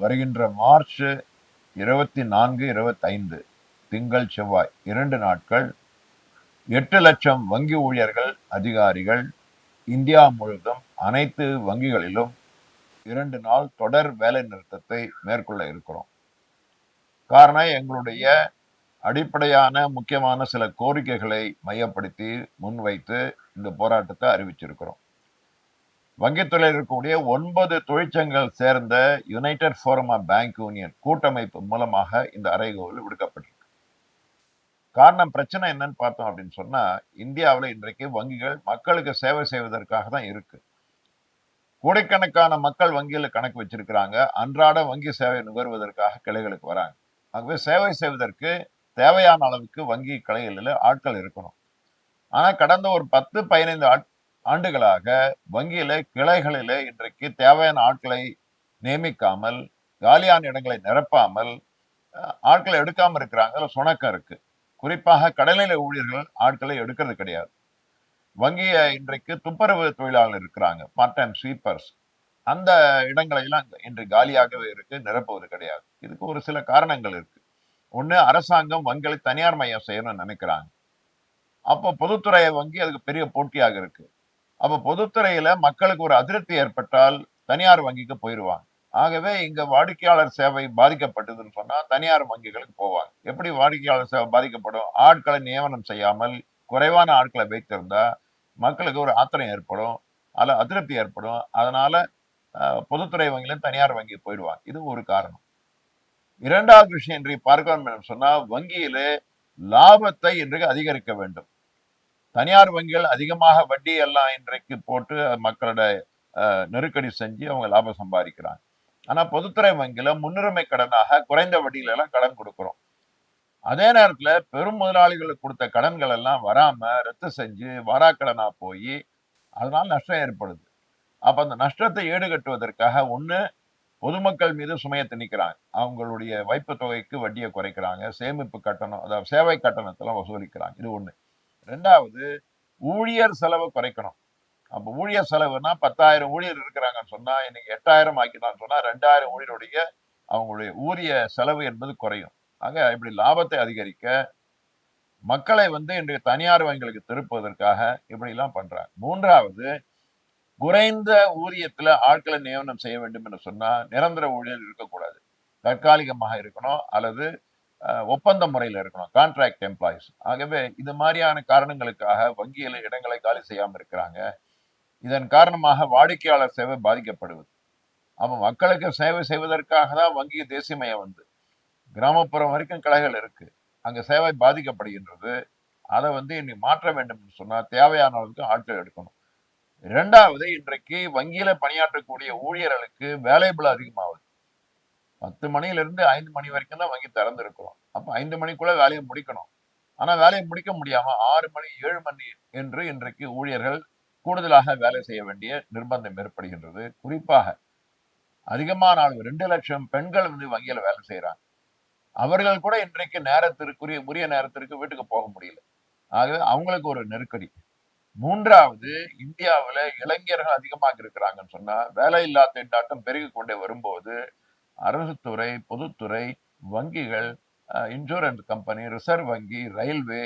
வருகின்ற மார்ச் 24, 25 திங்கள் செவ்வாய் 2 நாட்கள் 8 லட்சம் வங்கி ஊழியர்கள் அதிகாரிகள் இந்தியா முழுவதும் அனைத்து வங்கிகளிலும் 2 நாள் தொடர் வேலை நிறுத்தத்தை மேற்கொள்ள இருக்கிறோம். காரணம், எங்களுடைய அடிப்படையான முக்கியமான சில கோரிக்கைகளை மையப்படுத்தி முன்வைத்து இந்த போராட்டத்தை அறிவிச்சிருக்கிறோம். வங்கித்துறையில் இருக்கக்கூடிய 9 தொழிற்சங்கங்கள் சேர்ந்த united forum of bank union கூட்டமைப்பு மூலமாக இந்த அறைகோல் விடுக்கப்பட்டிருக்கு. காரணம், பிரச்சனை என்னன்னு பார்த்தோம் அப்படின்னு சொன்னா, இந்தியாவில் இன்றைக்கு வங்கிகள் மக்களுக்கு சேவை செய்வதற்காக தான் இருக்கு. கோடிக்கணக்கான மக்கள் வங்கியில கணக்கு வச்சிருக்கிறாங்க. அன்றாட வங்கி சேவை நுகர்வதற்காக கிளைகளுக்கு வராங்க. ஆகவே சேவை செய்வதற்கு தேவையான அளவுக்கு வங்கி கிளைகளில் ஆட்கள் இருக்கணும். ஆனா கடந்த ஒரு 10-15 ஆண்டுகளாக வங்கியில கிளைகளில இன்றைக்கு தேவையான ஆட்களை நியமிக்காமல், காலியான இடங்களை நிரப்பாமல், ஆட்களை எடுக்காம இருக்கிறாங்க. சுணக்கம் இருக்கு. குறிப்பாக கடைநிலை ஊழியர்கள் ஆட்களை எடுக்கிறது கிடையாது. வங்கிய இன்றைக்கு துப்புரவு தொழிலாளர்கள் இருக்கிறாங்க, பார்ட் டைம் ஸ்வீப்பர்ஸ். அந்த இடங்களை எல்லாம் இன்று காலியாகவே இருக்கு, நிரப்புவது கிடையாது. இதுக்கு ஒரு சில காரணங்கள் இருக்கு. ஒண்ணு, அரசாங்கம் வங்கிகளை தனியார் மயம் செய்யணும்னு நினைக்கிறாங்க. அப்போ பொதுத்துறை வங்கி அதுக்கு பெரிய போட்டியாக இருக்கு. அப்ப பொதுத்துறையில மக்களுக்கு ஒரு அதிருப்தி ஏற்பட்டால் தனியார் வங்கிக்கு போயிடுவாங்க. ஆகவே இங்க வாடிக்கையாளர் சேவை பாதிக்கப்பட்டதுன்னு சொன்னா தனியார் வங்கிகளுக்கு போவாங்க. எப்படி வாடிக்கையாளர் சேவை பாதிக்கப்படும்? ஆட்களை நியமனம் செய்யாமல் குறைவான ஆட்களை வைத்திருந்தா மக்களுக்கு ஒரு ஆத்திரம் ஏற்படும், அல்ல அதிருப்தி ஏற்படும். அதனால பொதுத்துறை வங்கியில தனியார் வங்கி போயிடுவாங்க. இது ஒரு காரணம். இரண்டாவது விஷயம் இன்றைக்கு பார்க்கணும் சொன்னா, வங்கியில லாபத்தை இன்றைக்கு அதிகரிக்க வேண்டும். தனியார் வங்கிகள் அதிகமாக வட்டி எல்லாம் இன்றைக்கு போட்டு மக்களோட நெருக்கடி செஞ்சு அவங்க லாபம் சம்பாதிக்கிறாங்க. ஆனா பொதுத்துறை வங்கியில முன்னுரிமை கடனாக குறைந்த வட்டியில எல்லாம் கடன் கொடுக்கிறோம். அதே நேரத்துல பெரும் முதலாளிகளுக்கு கொடுத்த கடன்கள் எல்லாம் வராம ரத்து செஞ்சு வாராக்கடனா போய் அதனால நஷ்டம் ஏற்படுது. அப்ப அந்த நஷ்டத்தை ஈடுகட்டுவதற்காக ஒண்ணு, பொதுமக்கள் மீது சுமையை திணிக்கிறாங்க. அவங்களுடைய வைப்பு தொகைக்கு வட்டியை குறைக்கிறாங்க. சேமிப்பு கட்டணம், அதாவது சேவை கட்டணத்தெல்லாம் வசூலிக்கிறாங்க. இது ஒண்ணு. ரெண்டாவது, ஊழியர் செலவு குறைக்கணும். அப்ப ஊழியர் செலவுனா 10,000 ஊழியர் இருக்கிறாங்கன்னு சொன்னா இன்னைக்கு 8,000 ஆக்கிட்டான்னு சொன்னா 2,000 ஊழியருடைய அவங்களுடைய ஊதிய செலவு என்பது குறையும். ஆக இப்படி லாபத்தை அதிகரிக்க மக்களை இன்றைக்கு தனியார் வங்கிகளுக்கு திருப்புவதற்காக இப்படி எல்லாம் பண்றாங்க. மூன்றாவது, குறைந்த ஊதியத்துல ஆட்களை நியமனம் செய்ய வேண்டும் என்று சொன்னா நிரந்தர ஊழியர் இருக்கக்கூடாது, தற்காலிகமாக இருக்கணும், அல்லது ஒப்பந்த முறையில் இருக்கணும், கான்ட்ராக்ட் எம்ப்ளாயிஸ். ஆகவே இது மாதிரியான காரணங்களுக்காக வங்கியில இடங்களை காலி செய்யாம இருக்கிறாங்க. இதன் காரணமாக வாடிக்கையாளர் சேவை பாதிக்கப்படுவது. அப்ப மக்களுக்கு சேவை செய்வதற்காக தான் வங்கி தேசியமயம் கிராமப்புறம் வரைக்கும் கிளைகள் இருக்கு. அங்க சேவை பாதிக்கப்படுகின்றது. அதை இன்னைக்கு மாற்ற வேண்டும் என்று சொன்னா தேவையான அளவுக்கு ஆட்கள் எடுக்கணும். இரண்டாவது, இன்றைக்கு வங்கியில பணியாற்றக்கூடிய ஊழியர்களுக்கு வேலைபளு அதிகமாகுது. 10 மணியிலிருந்து 5 மணி வரைக்கும் தான் வங்கி திறந்திருக்கிறோம். அப்ப 5 மணிக்குள்ள வேலையை முடிக்கணும். ஆனா வேலையை முடிக்க முடியாம 6 மணி 7 மணி என்று இன்றைக்கு ஊழியர்கள் கூடுதலாக வேலை செய்ய வேண்டிய நிர்பந்தம் ஏற்படுகின்றது. குறிப்பாக அதிகமான 2 லட்சம் பெண்கள் வங்கியில வேலை செய்யறாங்க. அவர்கள் கூட இன்றைக்கு உரிய நேரத்திற்கு வீட்டுக்கு போக முடியல. ஆகவே அவங்களுக்கு ஒரு நெருக்கடி. மூன்றாவது, இந்தியாவில இளைஞர்கள் அதிகமாக இருக்கிறாங்கன்னு சொன்னா வேலையில்லா திண்டாட்டம் பெருகி கொண்டே வரும்போது அரசு துறை, பொதுத்துறை, வங்கிகள், இன்சூரன்ஸ் கம்பெனி, ரிசர்வ் வங்கி, ரயில்வே,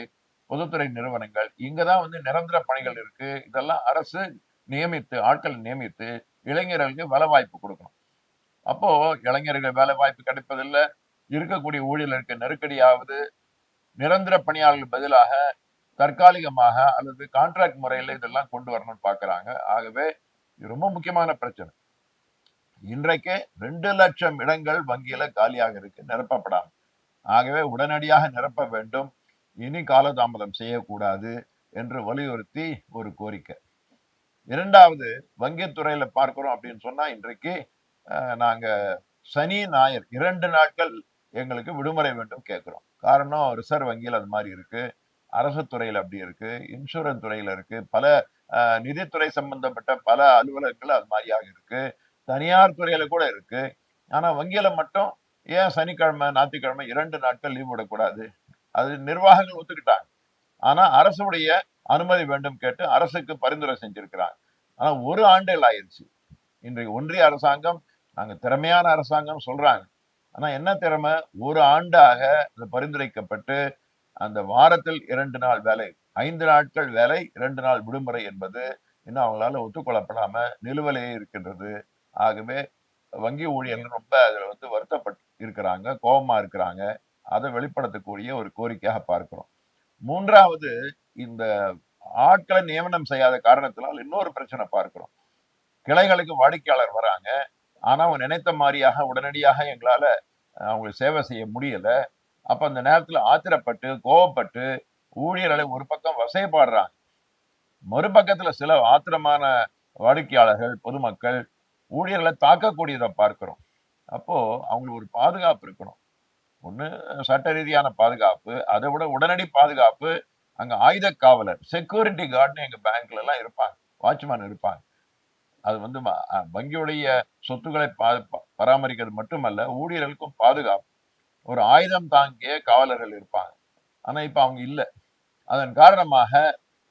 பொதுத்துறை நிறுவனங்கள் இங்கதான் நிரந்தர பணிகள் இருக்கு. இதெல்லாம் அரசு நியமித்து ஆட்கள் நியமித்து இளைஞர்களுக்கு வேலை வாய்ப்பு கொடுக்கணும். அப்போ இளைஞர்கள் வேலை வாய்ப்பு கிடைப்பதில்லை, இருக்கக்கூடிய ஊழியர்களுக்கு நெருக்கடியாவது, நிரந்தர பணியாளர்கள் பதிலாக தற்காலிகமாக அல்லது கான்ட்ராக்ட் முறையில இதெல்லாம் கொண்டு வரணும்னு பாக்குறாங்க. ஆகவே இது ரொம்ப முக்கியமான பிரச்சனை. இன்றைக்கு 2 லட்சம் இடங்கள் வங்கியில காலியாக இருக்கு, நிரப்பப்படாம. ஆகவே உடனடியாக நிரப்ப வேண்டும், இனி காலதாமதம் செய்யக்கூடாது என்று வலியுறுத்தி ஒரு கோரிக்கை. இரண்டாவது, வங்கித்துறையில பார்க்கிறோம் அப்படின்னு சொன்னா இன்றைக்கு நாங்க சனி ஞாயிறு 2 நாட்கள் எங்களுக்கு விடுமுறை வேண்டும் கேட்கிறோம். காரணம், ரிசர்வ் வங்கியில் அது மாதிரி இருக்கு, அரசு துறையில் அப்படி இருக்கு, இன்சூரன்ஸ் துறையில இருக்கு, பல நிதித்துறை சம்பந்தப்பட்ட பல அலுவலகங்கள் அது மாதிரியாக இருக்கு, தனியார் துறையில கூட இருக்கு. ஆனா வங்கியில மட்டும் ஏன் சனிக்கிழமை ஞாயிற்றுக்கிழமை 2 நாட்கள் லீவ் விடக்கூடாது? அது நிர்வாகங்கள் ஒத்துக்கிட்டாங்க. ஆனா அரசுடைய அனுமதி வேண்டும் கேட்டு அரசுக்கு பரிந்துரை செஞ்சிருக்கிறாங்க. ஆனா 1 ஆண்டுகள் ஆயிடுச்சு. இன்றைக்கு ஒன்றிய அரசாங்கம் நாங்க திறமையான அரசாங்கம் சொல்றாங்க. ஆனா என்ன திறமை? ஒரு ஆண்டாக அது பரிந்துரைக்கப்பட்டு அந்த வாரத்தில் 2 நாள் வேலை, 5 நாட்கள் வேலை, 2 நாள் விடுமுறை என்பது இன்னும் அவங்களால ஒத்துக்கொள்ளப்படாம நிலுவையிலேயே இருக்கின்றது. ஆகவே வங்கி ஊழியர்கள் ரொம்ப அதுல வருத்தப்பட்டு இருக்கிறாங்க, கோபமா இருக்கிறாங்க. அதை வெளிப்படுத்தக்கூடிய ஒரு கோரிக்கையாக பார்க்கிறோம். 3வது, இந்த ஆட்களை நியமனம் செய்யாத காரணத்தினால் இன்னொரு பிரச்சனை பார்க்கிறோம். கிளைகளுக்கு வாடிக்கையாளர் வராங்க. ஆனா அவங்க நினைத்த மாதிரியாக உடனடியாக எங்களால அவங்களுக்கு சேவை செய்ய முடியல. அப்ப அந்த நேரத்துல ஆத்திரப்பட்டு, கோவப்பட்டு ஊழியர்களை ஒரு பக்கம் வசைபாடுறாங்க. மறுபக்கத்துல சில ஆத்திரமான வாடிக்கையாளர்கள், பொதுமக்கள் ஊழியர்களை தாக்கக்கூடியதை பார்க்கிறோம். அப்போ அவங்களுக்கு ஒரு பாதுகாப்பு இருக்கணும். ஒண்ணு சட்ட ரீதியான பாதுகாப்பு, அதை விட உடனடி பாதுகாப்பு. அங்க ஆயுத காவலர், செக்யூரிட்டி கார்டுன்னு எங்க பேங்க்ல எல்லாம் இருப்பாங்க, வாட்ச்மேன் இருப்பாங்க. அது வங்கியுடைய சொத்துக்களை பராமரிக்கிறது மட்டுமல்ல, ஊழியர்களுக்கும் பாதுகாப்பு. ஒரு ஆயுதம் தாங்கிய காவலர்கள் இருப்பாங்க. ஆனா இப்ப அவங்க இல்ல. அதன் காரணமாக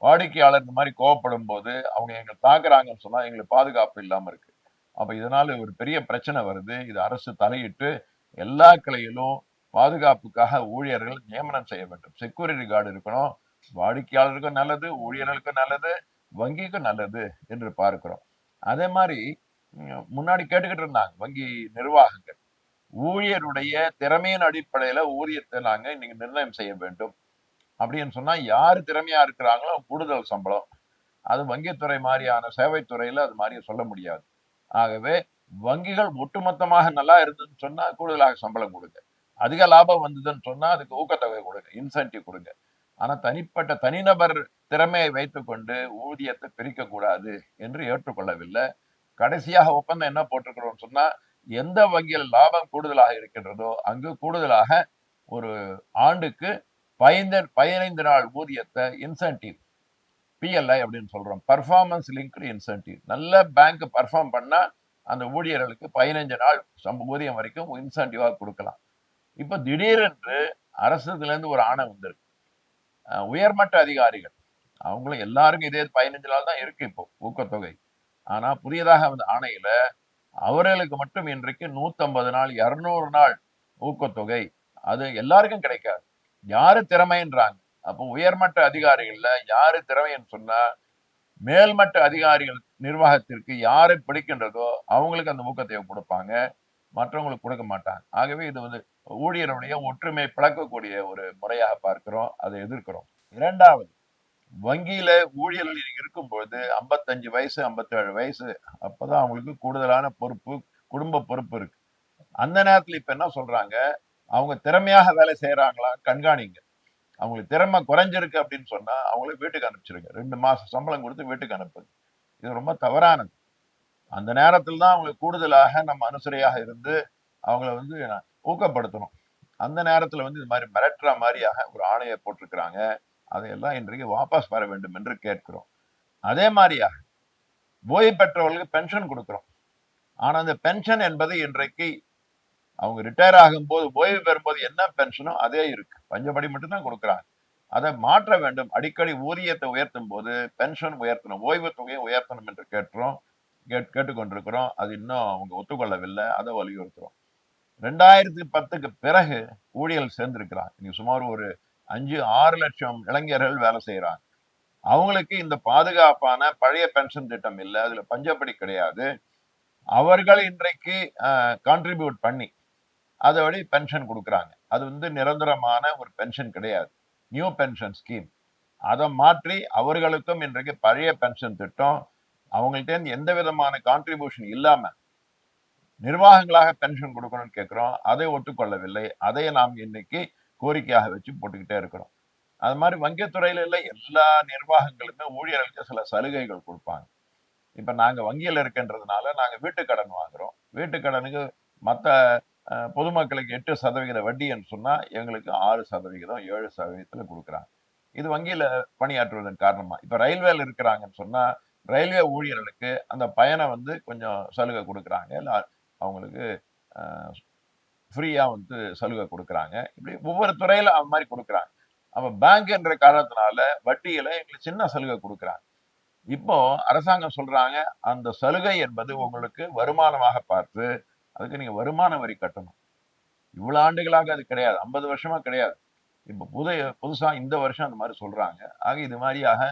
வாடிக்கையாளர் இந்த மாதிரி கோவப்படும் போது அவங்க எங்களை தாக்குறாங்கன்னு சொன்னா எங்களுக்கு பாதுகாப்பு இல்லாம இருக்கு. அப்ப இதனால ஒரு பெரிய பிரச்சனை வருது. இது அரசு தலையிட்டு எல்லா கிளையிலும் பாதுகாப்புக்காக ஊழியர்கள் நியமனம் செய்ய வேண்டும். செக்யூரிட்டி கார்டு இருக்கணும். வாடிக்கையாளருக்கும் நல்லது, ஊழியர்களுக்கும் நல்லது, வங்கிக்கும் நல்லது என்று பார்க்கிறோம். அதே மாதிரி முன்னாடி கேட்டுக்கிட்டு இருந்தாங்க வங்கி நிர்வாகங்கள், ஊழியருடைய திறமையின் அடிப்படையில ஊதியத்தை நாங்க இன்னைக்கு நிர்ணயம் செய்ய வேண்டும் அப்படின்னு சொன்னா, யாரு திறமையா இருக்கிறாங்களோ கூடுதல் சம்பளம். அது வங்கித்துறை மாதிரியான சேவைத்துறையில அது மாதிரி சொல்ல முடியாது. ஆகவே வங்கிகள் ஒட்டுமொத்தமாக நல்லா இருந்ததுன்னு சொன்னா கூடுதலாக சம்பளம் கொடுங்க. அதிக லாபம் வந்ததுன்னு சொன்னா அதுக்கு ஊக்கத்தொகை கொடுங்க, இன்சென்டிவ் கொடுங்க. ஆனா தனிப்பட்ட தனிநபர் திறமையை வைத்துக்கொண்டு ஊதியத்தை பிரிக்க கூடாது என்று ஏற்றுக்கொள்ளவில்லை. கடைசியாக ஒப்பந்தம் என்ன போட்டிருக்கிறோம் சொன்னா, எந்த வங்கியில் லாபம் கூடுதலாக இருக்கின்றதோ அங்கு கூடுதலாக ஒரு ஆண்டுக்கு 15 நாள் ஊதியத்தை இன்சென்டிவ், பிஎல்ஐ அப்படின்னு சொல்றோம், பர்ஃபார்மன்ஸ் லிங்க்டு இன்சென்டிவ். நல்ல பேங்க் பர்ஃபார்ம் பண்ணா அந்த ஊழியர்களுக்கு 15 நாள் ஊதியம் வரைக்கும் இன்சென்டிவா கொடுக்கலாம். இப்ப திடீரென்று அரசுல இருந்து ஒரு ஆணை வந்திருக்கு. உயர்மட்ட அதிகாரிகள் அவங்களும் எல்லாருக்கும் இதே 15 நாள் தான் இருக்கு இப்போ ஊக்கத்தொகை. ஆனா புதியதாக வந்த ஆணையில அவர்களுக்கு மட்டும் இன்றைக்கு 150 நாள், 200 நாள் ஊக்கத்தொகை. அது எல்லாருக்கும் கிடைக்காது. யாரு திறமைன்றாங்க. அப்போ உயர்மட்ட அதிகாரிகள்ல யாரு திறமைன்னு சொன்னா, மேல்மட்ட அதிகாரிகள் நிர்வாகத்திற்கு யாரை பிடிக்கின்றதோ அவங்களுக்கு அந்த ஊக்கத்தொகை கொடுப்பாங்க, மற்றவங்களுக்கு கொடுக்க மாட்டாங்க. ஆகவே இது ஊழியருடைய ஒற்றுமை பிளக்கக்கூடிய ஒரு முறையாக பார்க்கிறோம், அதை எதிர்க்கிறோம். 2வது, வங்கியில ஊழியர்கள் இருக்கும்போது 55 வயசு, 57 வயசு, அப்பதான் அவங்களுக்கு கூடுதலான பொறுப்பு, குடும்ப பொறுப்பு இருக்கு. அந்த நேரத்துல இப்ப என்ன சொல்றாங்க, அவங்க திறமையாக வேலை செய்யறாங்களா கண்காணிங்க. அவங்களுக்கு திறமை குறைஞ்சிருக்கு அப்படின்னு சொன்னா அவங்களை வீட்டுக்கு அனுப்பிச்சிருங்க. 2 மாசம் சம்பளம் கொடுத்து வீட்டுக்கு அனுப்புங்க. இது ரொம்ப தவறானது. அந்த நேரத்தில் தான் அவங்களுக்கு கூடுதலாக நம்ம அனுசரியாக இருந்து அவங்கள ஊக்கப்படுத்தணும். அந்த நேரத்துல இது மாதிரி மிரட்டுற மாதிரியாக ஒரு ஆணையை போட்டிருக்கிறாங்க. அதையெல்லாம் இன்றைக்கு வாபஸ் பெற வேண்டும் என்று கேட்கிறோம். அதே மாதிரியாக ஓய்வு பெற்றவர்களுக்கு பென்ஷன் கொடுக்கிறோம். ஆனா அந்த பென்ஷன் என்பது இன்றைக்கு அவங்க ரிட்டையர் ஆகும்போது, ஓய்வு பெறும்போது என்ன பென்ஷனோ அதே இருக்கு. பஞ்சப்படி மட்டும்தான் கொடுக்குறாங்க. அதை மாற்ற வேண்டும். அடிக்கடி ஊதியத்தை உயர்த்தும் போது பென்ஷன் உயர்த்தணும், ஓய்வு தொகையை உயர்த்தணும் என்று கேட்டுக்கொண்டிருக்கிறோம். அது இன்னும் அவங்க ஒத்துக்கொள்ளவில்லை. அதை வலியுறுத்துறோம். 2010க்கு பிறகு ஊழியர்கள் சேர்ந்திருக்கிறாங்க. நீங்க சுமார் ஒரு 5-6 லட்சம் இளைஞர்கள் வேலை செய்யறாங்க. அவங்களுக்கு இந்த பாதுகாப்பான பழைய பென்ஷன் திட்டம் இல்லை, அதுல பஞ்சப்படி கிடையாது. அவர்கள் இன்றைக்கு கான்ட்ரிபியூட் பண்ணி அதோட பென்ஷன் கொடுக்குறாங்க. அது நிரந்தரமான ஒரு பென்ஷன் கிடையாது, நியூ பென்ஷன் ஸ்கீம். அதை மாற்றி அவர்களுக்கும் இன்றைக்கு பழைய பென்ஷன் திட்டம், அவங்கள்ட்ட எந்த விதமான கான்ட்ரிபியூஷன் இல்லாம நிர்வாகங்களாக பென்ஷன் கொடுக்கணும்னு கேட்கிறோம். அதை ஒத்துக்கொள்ளவில்லை. அதை நாம் இன்னைக்கு கோரிக்கையாக வச்சு போட்டுக்கிட்டே இருக்கிறோம். அது மாதிரி வங்கித்துறையில இல்லை, எல்லா நிர்வாகங்களுமே ஊழியர்களுக்கு சில சலுகைகள் கொடுப்பாங்க. இப்ப நாங்க வங்கியில இருக்கின்றதுனால நாங்க வீட்டு கடன் வாங்குறோம். வீட்டு கடனுக்கு மத்த பொதுமக்களுக்கு 8% வட்டின்னு சொன்னா எங்களுக்கு 6%, 7% கொடுக்குறாங்க. இது வங்கியில பணியாற்றுவதன் காரணமா. இப்ப ரயில்வேல இருக்கிறாங்கன்னு சொன்னா ரயில்வே ஊழியர்களுக்கு அந்த பயணம் கொஞ்சம் சலுகை கொடுக்குறாங்க, இல்ல அவங்களுக்கு ஃப்ரீயா சலுகை கொடுக்குறாங்க. இப்படி ஒவ்வொரு துறையில அந்த மாதிரி கொடுக்குறாங்க. அப்ப பேங்க் என்ற காரணத்தினால வட்டியில எங்களுக்கு சின்ன சலுகை கொடுக்குறாங்க. இப்போ அரசாங்கம் சொல்றாங்க, அந்த சலுகை என்பது உங்களுக்கு வருமானமாக பார்த்து அதுக்கு நீங்க வருமான வரி கட்டணும். இவ்வளவு ஆண்டுகளாக அது கிடையாது, 50 வருஷமா கிடையாது. இப்ப புதுசா இந்த வருஷம் அந்த மாதிரி சொல்றாங்க. ஆக இது மாதிரியாக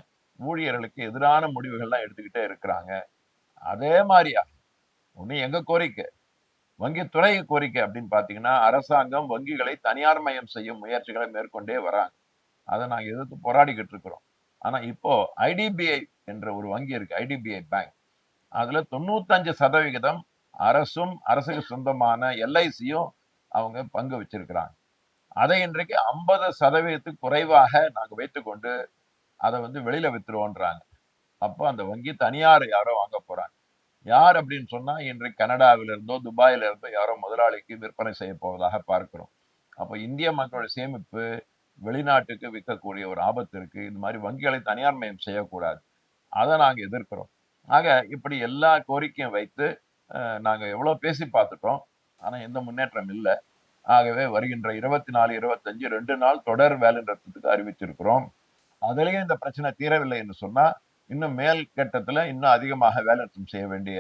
ஊழியர்களுக்கு எதிரான முடிவுகள்லாம் எடுத்துக்கிட்டே இருக்கிறாங்க. அதே மாதிரியா ஒண்ணு எங்க கோரிக்கை, வங்கித்துறை கோரிக்கை அப்படின்னு பாத்தீங்கன்னா, அரசாங்கம் வங்கிகளை தனியார் மயம் செய்யும் முயற்சிகளை மேற்கொண்டே வராங்க. அதை நாங்க எதிர்த்து போராடிக்கிட்டு இருக்கிறோம். ஆனா இப்போ ஐடிபிஐ என்ற ஒரு வங்கி இருக்கு, ஐடிபிஐ பேங்க். அதுல 95% அரசும் அரசுக்கு சொந்தமான எல்ஐசியும் அவங்க பங்கு வச்சிருக்கிறாங்க. அதை இன்றைக்கு 50% குறைவாக நாங்க வைத்துக்கொண்டு அதை வெளியில வித்துருவோன்றாங்க. அப்போ அந்த வங்கி தனியார் யாரோ வாங்க போறாங்க. யார் அப்படின்னு சொன்னா, இன்றைக்கு கனடாவில இருந்தோ துபாயில இருந்தோ யாரோ முதலாளிக்கு விற்பனை செய்ய போவதாக பார்க்கிறோம். அப்ப இந்திய மக்களுடைய சேமிப்பு வெளிநாட்டுக்கு விற்கக்கூடிய ஒரு ஆபத்து இருக்கு. இந்த மாதிரி வங்கிகளை தனியார் மயம் செய்யக்கூடாது. அதை நாங்க எதிர்க்கிறோம். ஆக இப்படி எல்லா கோரிக்கையும் வைத்து நாங்க எவ்வளவு பேசி பார்த்துட்டோம். ஆனா எந்த முன்னேற்றம் இல்லை. ஆகவே வருகின்ற 24, 25 2 நாள் தொடர் வேலை நிறுத்தத்துக்கு அறிவித்திருக்கிறோம். அதுலயும் இந்த பிரச்சனை தீரவில்லை என்று சொன்னா, இன்னும் மேல் கட்டத்துல இன்னும் அதிகமாக வேலை நிறுத்தம் செய்ய வேண்டிய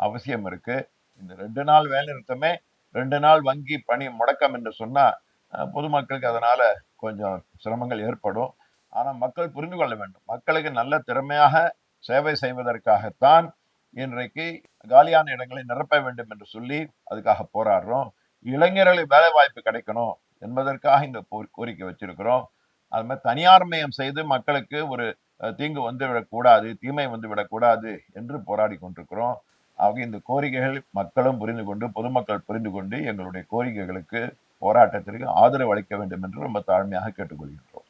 அவசியம் இருக்கு. இந்த 2 நாள் வேலை நிறுத்தமே 2 நாள் வங்கி பணி முடக்கம் என்று சொன்னா, பொதுமக்களுக்கு அதனால கொஞ்சம் சிரமங்கள் ஏற்படும். ஆனா மக்கள் புரிந்து கொள்ள வேண்டும். மக்களுக்கு நல்ல திறமையாக சேவை செய்வதற்காகத்தான் இன்றைக்கு காலியான இடங்களை நிரப்ப வேண்டும் என்று சொல்லி அதுக்காக போராடுறோம். இளைஞர்களுக்கு வேலை வாய்ப்பு கிடைக்கணும் என்பதற்காக இந்த கோரிக்கை வச்சிருக்கிறோம். அது மாதிரி தனியார் மயம் செய்து மக்களுக்கு ஒரு தீங்கு வந்துவிடக்கூடாது, தீமை வந்துவிடக்கூடாது என்று போராடி கொண்டிருக்கிறோம். ஆக இந்த கோரிக்கைகள் மக்களும் புரிந்து கொண்டு, பொதுமக்கள் புரிந்து கொண்டு எங்களுடைய கோரிக்கைகளுக்கு, போராட்டத்திற்கு ஆதரவு அளிக்க வேண்டும் என்று ரொம்ப தாழ்மையாக கேட்டுக்கொள்கின்றோம்.